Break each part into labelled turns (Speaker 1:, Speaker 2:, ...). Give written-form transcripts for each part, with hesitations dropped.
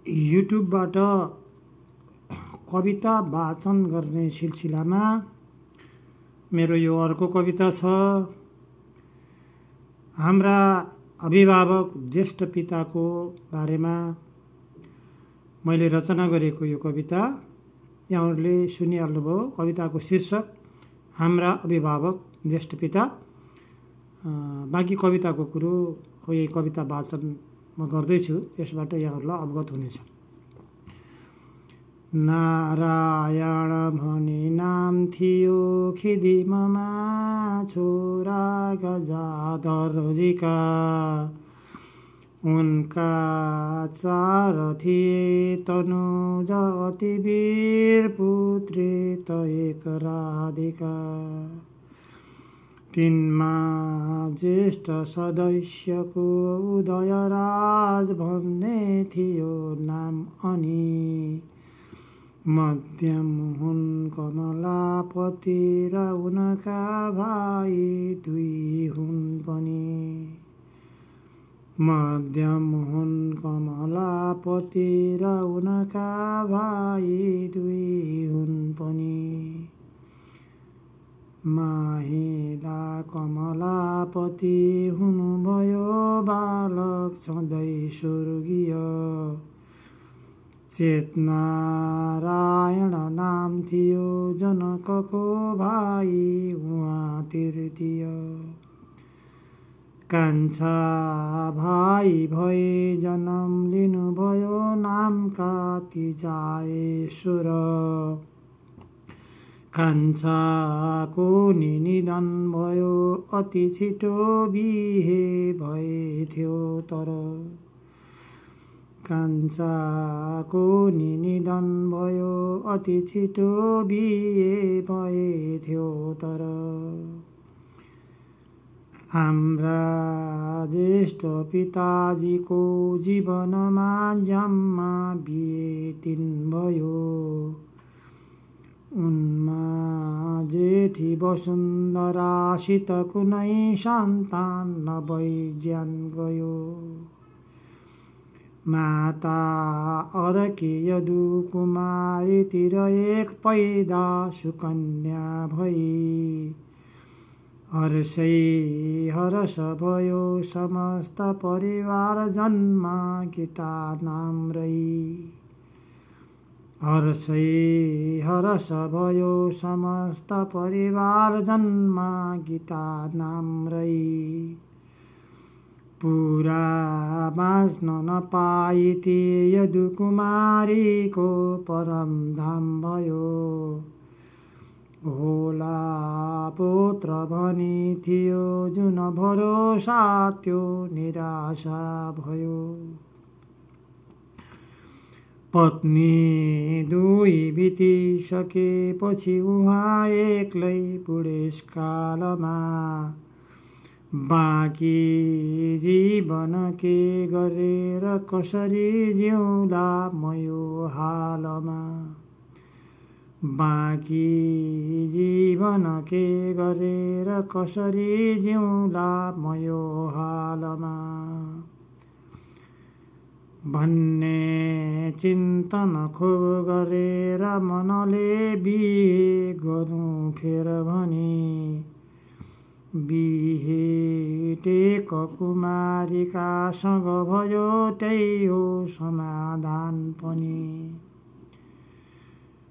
Speaker 1: युट्युबबाट कविता वाचन गर्ने सिलसिलामा मेरो यो अर्को कविता छ। हाम्रा अभिभावक ज्येष्ठ पिताको बारेमा मैले रचना गरेको यो कविता यहाँहरूले सुनिहाल्नुभयो। कविताको शीर्षक हाम्रा अभिभावक ज्येष्ठ पिता। बाँकी कविताको कुरो यही कविता वाचन म गर्दैछु, यसबाट यहाँहरूलाई अवगत हुनेछ। नारायण भनी नाम थियो खिदिममा छोरा गजाधरजीका। उनका 4 थिए तनुज अति वीर, पुत्री त 1 राधिका। तिनमा ज्येष्ठ सदस्यको उदयराज भन्ने थियो नाम। अनि मध्यम हुन् कमलापति र उनका भाइ 2 हुन् पनि। मध्यम हुन् कमलापति र उनका भाइ 2 हुन् पनि। माहिला कमलापति हुनुभयो बालक सधैँ स्वर्गीय। चेतनारायण नाम थियो जनकको भाइ, उहाँ तृतीय। कान्छा भाइ भई जन्म लिनुभयो नामका तिजाएश्वर। कान्छाको निधन भयो अति छिटो बिहे भएथ्यो तर। कान्छाको निधन भयो अति छिटो बिहे भएथ्यो तर। हाम्रा ज्येष्ठ पिताजीको जीवनमा जम्मा बिहे 3 भयो। उनमा जेठी वसुन्धरासित कुनै सन्तान नभई ज्यान गयो। माता अर्की यदुकुमारीतिर 1 पैदा सुकन्या भई। हर्षै हर्ष भयो समस्त परिवार, जन्मा गीता नाम रही। हर्षै हर्ष भयो समस्त परिवार, जन्मा गीता नाम रही। पुरा बाँच्न नपाई ती यदुकुमारीको परम धाम भयो। होला पुत्र भनी थियो जुन भरोसा त्यो निराशा भयो। पत्नी 2 बितिसकेपछि उहाँ एक्लै बुढेसकालमा। बाँकी जीवन के गरेर कसरी जिउँला म यो हालमा। बाँकी जीवन के गरेर कसरी जिउँला म यो हालमा भन्ने चिन्तन खुब गरेर मनले बिहे गरौँ फेर भने। बिहे टेक कुमारिकासँग भयो त्यही हो समाधान पनि।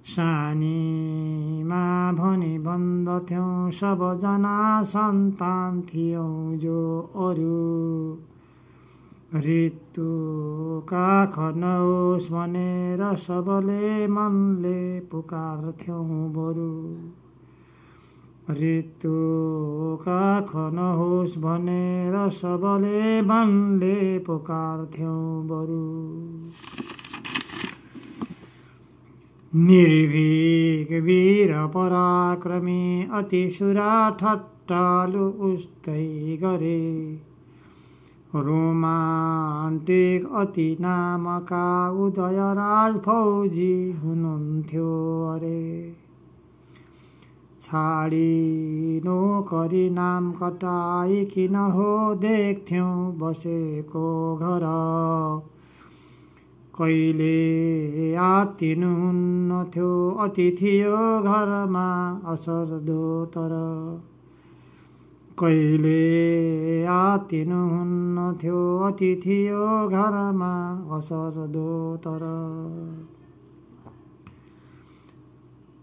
Speaker 1: सानीमा भनी भन्दथ्यौं सबजना सन्तान थियौं जो अरू। ऋतुका नहोस् भनेर सबले मनले पुकार्थ्यौं बरु। ऋतुका नहोस् भनेर सबले मनले पुकार्थ्यौं बरु। निर्भीक वीर पराक्रमी अति सुरा ठट्टालु उस्तै गरे। रोमान्टिक अति नामका उदयराज फौजी हुनुहुन्थ्यो अरे। छाडी नोकरी नाम कटाई किन हो देख्थ्यौं बसेको घर। कहिले आत्तिनुहुन्नथ्यो अतिथि यो घरमा असर्दो तर कहिले आत्तिनुहुन्नथ्यो अतिथि यो घरमा असर्दो तर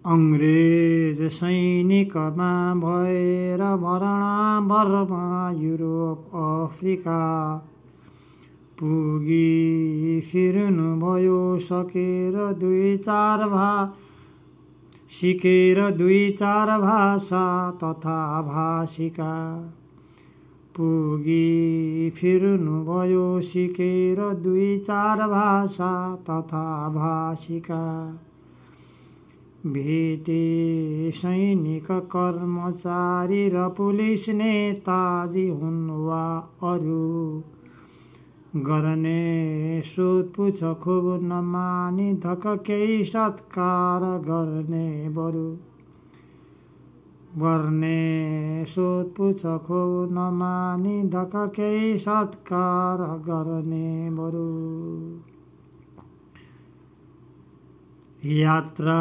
Speaker 1: अङ्ग्रेज सैनिकमा भएर भरणा बर्मा युरोप अफ्रिका पुगी फिर्नुभयो सिकेर दुई चार भाषा तथा भाषिका पुगी फिर्नुभयो सिकेर दुई चार भाषा तथा भाषिका भेटे सैनिक कर्मचारी र पुलिस नेताजी हुन् वा अरू गर्ने सोधपुछ खुब नमानी धक केही सत्कार गर्ने बरु गर्ने सोधपुछ खुब नमानी धक केही सत्कार गर्ने बरु यात्रा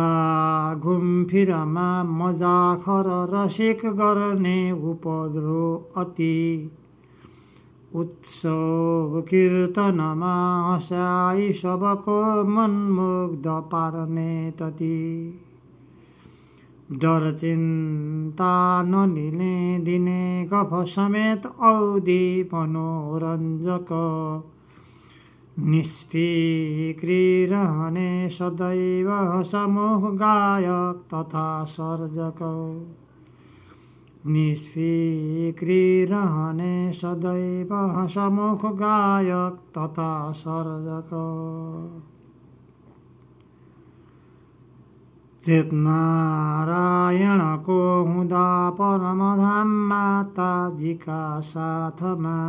Speaker 1: घुमफिरमा मजाक र रसिक गर्ने उपद्रो अति उत्सव कीर्तनमा हँसाई सबको मनमुग्ध पार्ने तति डर चिन्ता नलिने दिने गफ समेत औधी मनोरञ्जक निष्फिक्री रहने सदैव हसमुख गायक तथा सर्जक निष्फिक्री रहने सदैव हसमुख गायक तथा सर्जक चेतनारायणको हुँदा परमधाम माताजीका साथमा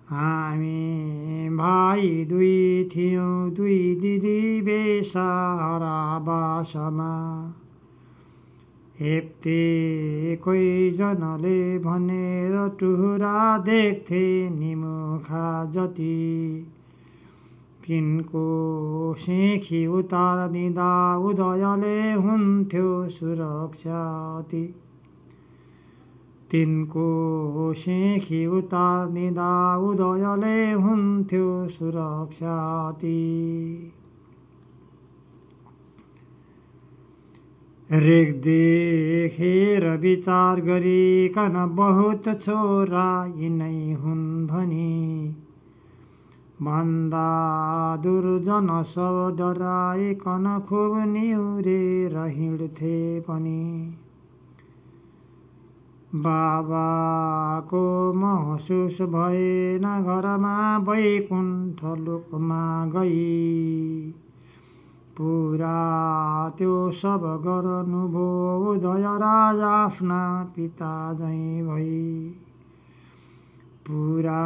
Speaker 1: हामी भाइ दुई थियौँ दुई दिदी बेसहारा बासमा हेप्ते कोहीजनाले भनेर टुहुरा देख्थे निमुखा जति तिनको सेखी उतारिदिँदा उदयले हुन्थ्यो सुरक्षाति तिनको सेखी उतारिदिँदा उदयले हुन्थ्यो सुरक्षाति रेख देखेर विचार गरिकन बहुत छोरा यिनै हुन् भनी भन्दा दुर्जन सब डराइकन खुब निहुरेर हिँड्थे पनि बाबाको महसुस भएन घरमा वैकुण्ठ लोकमा गई पुरा त्यो सब गर्नुभयो उदयराज आफ्ना पिता झैँ भई पुरा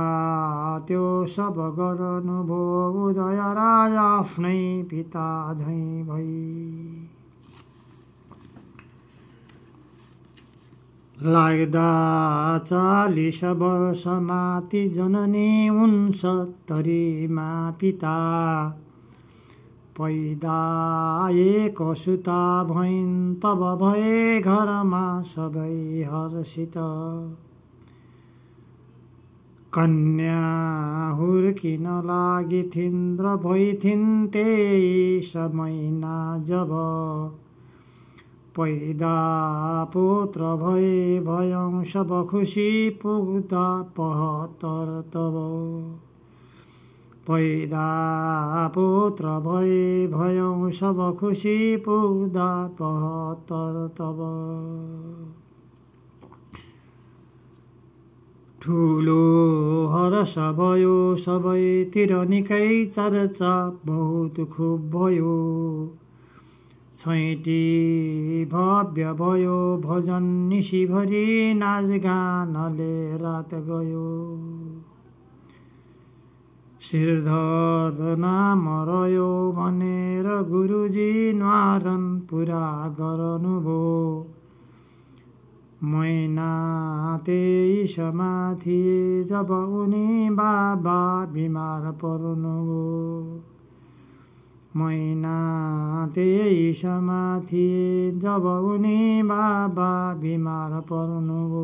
Speaker 1: त्यो सब गर्नुभयो उदयराज आफ्नै पिता झैँ भई लाग्दा 40 वर्ष माथि जननी 69मा पिता पैदा एक सुता भइन् तब भए घरमा सबै हर्षित कन्या हुर्किन लागिथिन् र भइथिन् 23 महिना जब पैदा पुत्र भए भयौं सब खुसी पुग्दा 75 तब पैदा पुत्र भए भयौं सब खुसी पुग्दा 75 तब ठुलो हर्ष भयो सबैतिर निकै चर्चा बहुत खुब भयो छैटी भव्य भयो भजन निशिभरि नाचगानले रात गयो श्रीधर नाम रह्यो भनेर गुरुजी न्वारन पुरा गर्नुभयो मैना 23मा थिए जब उनी बाबा बिमार पर्नुभयो। मैना 23मा थिए जब उनी बाबा बिमार पर्नुभयो।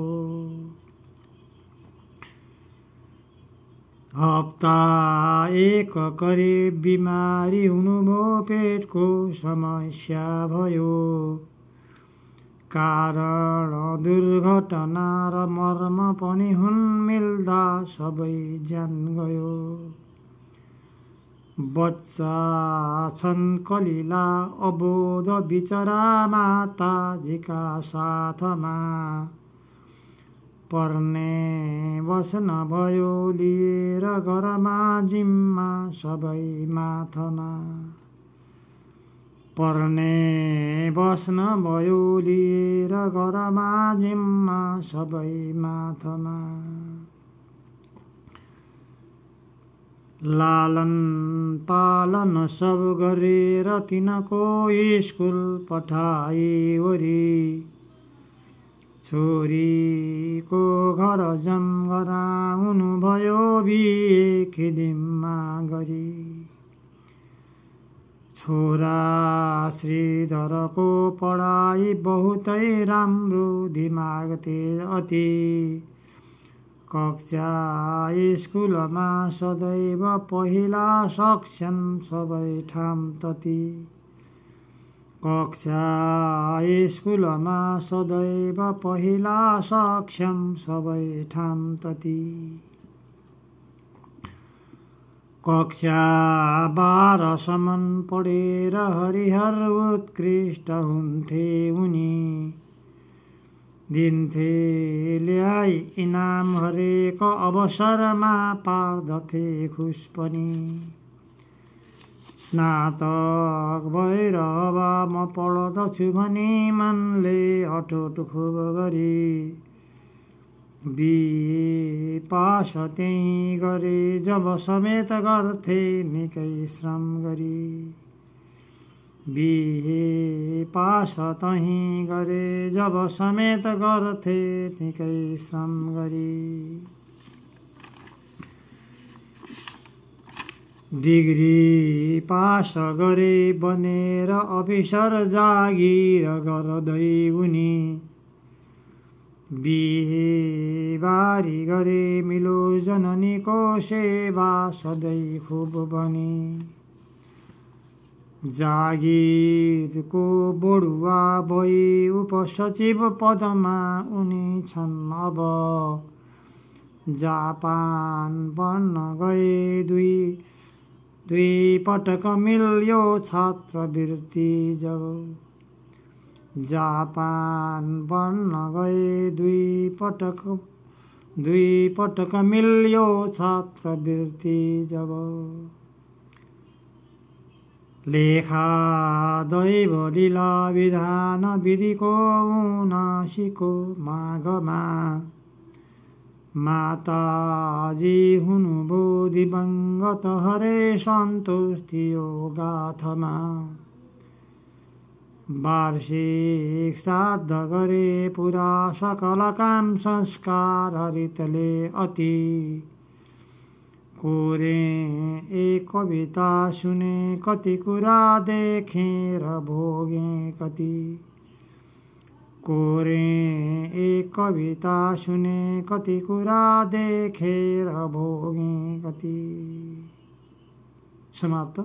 Speaker 1: हप्ता 1 करिब बिमारी हुनुभयो, पेटको समस्या भयो। कारण दुर्घटना र मर्म पनि हुन्, मिल्दा सबै ज्यान गयो। बच्चा छन् कलिला अबोध बिचरा, माताजीका साथमा पर्ने बस्न भयो लिएर घरमा, जिम्मा सबै माथमा। पर्ने बस्न भयो लिएर घरमा, जिम्मा सबै माथमा। लालन पालन सब गरेर तिनको स्कुल पठाइवरी। छोरीको घर जमघरा हुनुभयो, बिहे खिदिममा गरी। छोरा श्रीधरको पढाइ बहुतै राम्रो, दिमाग तेज अति। कक्षा स्कुलमा सदैव पहिला, सक्छन् सबै ठाम तति। कक्षा स्कुलमा सदैव पहिला, सक्षम सबै ठाम तति। कक्षा 12सम्म पढेर हरिहर उत्कृष्ट हुन्थे उनी। दिन्थे ल्याई इनाम, हरेक अवसरमा पार्दथे खुस पनि। स्नातक भएर अब म पढ्दछु भनी मनले अठोट खुब गरी। बिए पास त्यही गरे जब समेत गर्थे निकै श्रम गरी। बिए पास तही गरे जब समेत गर्थे निकै श्रम गरी। डिग्री पास गरे बनेर अफिसर, जागिर गर्दै उनी। बिहे बारी गरे मिलो जननीको सेवा सधैँ खुब बनी। जागिरको बढुवा भई उपसचिव पदमा उनी छन् अब। जापान पढ्न गए, दुई पटक मिल्यो छात्रवृत्ति जब। जापान पढ्न गए, दुई पटक मिल्यो छात्रवृत्ति जब। लेखा दैव लीला विधान विधिको 79को माघमा। माताजी हुनुभयो दिवंगत, हरे सन्तोष थियो गाथमा। वार्षिक श्राद्ध गरे पुरा, सकल काम संस्कार हरितले अति। कोरे एक कविता सुने, कति कुरा देखेर भोगे कति। कोरे एक कविता सुने, कति कुरा देखेर भोगे कति। समाप्त।